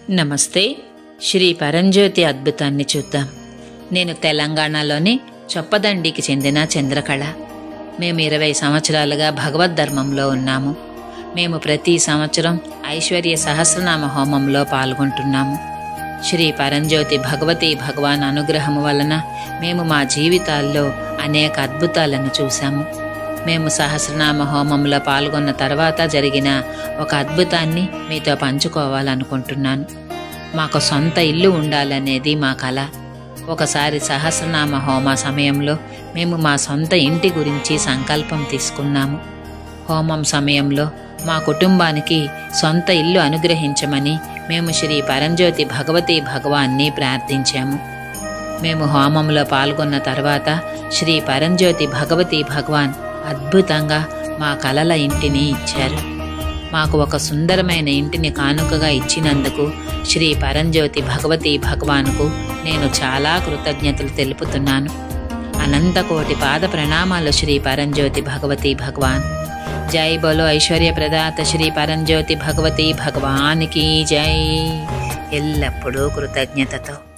నమస్తే. శ్రీ పరంజ్యోతి అద్భుతాన్ని చూద్దాం. నేను తెలంగాణలోని చొప్పదండికి చెందిన చంద్రకళ. మేము 20 సంవత్సరాలుగా భగవద్ధర్మంలో ఉన్నాము. మేము ప్రతి సంవత్సరం ఐశ్వర్య సహస్రనామ హోమంలో పాల్గొంటున్నాము. శ్రీ పరంజ్యోతి భగవతి భగవాన్ అనుగ్రహము వలన మేము మా జీవితాల్లో అనేక అద్భుతాలను చూశాము. మేము సహస్రనామ హోమంలో పాల్గొన్న తర్వాత జరిగిన ఒక అద్భుతాన్ని మీతో పంచుకోవాలనుకుంటున్నాను. మాకు సొంత ఇల్లు ఉండాలనేది మా కల. ఒకసారి సహస్రనామ హోమ సమయంలో మేము మా సొంత ఇంటి గురించి సంకల్పం తీసుకున్నాము. హోమం సమయంలో మా కుటుంబానికి సొంత ఇల్లు అనుగ్రహించమని మేము శ్రీ పరంజ్యోతి భగవతి భగవాన్ని ప్రార్థించాము. మేము హోమంలో పాల్గొన్న తర్వాత శ్రీ పరంజ్యోతి భగవతి భగవాన్ అద్భుతంగా మా కలల ఇంటిని ఇచ్చారు. మాకు ఒక సుందరమైన ఇంటిని కానుకగా ఇచ్చినందుకు శ్రీ పరంజ్యోతి భగవతి భగవాన్కు నేను చాలా కృతజ్ఞతలు తెలుపుతున్నాను. అనంతకోటి పాద ప్రణామాలు శ్రీ పరంజ్యోతి భగవతి భగవాన్. జై బోలో ఐశ్వర్య ప్రదాత శ్రీ పరంజ్యోతి భగవతి భగవానికి జై. ఎల్లప్పుడూ కృతజ్ఞతతో.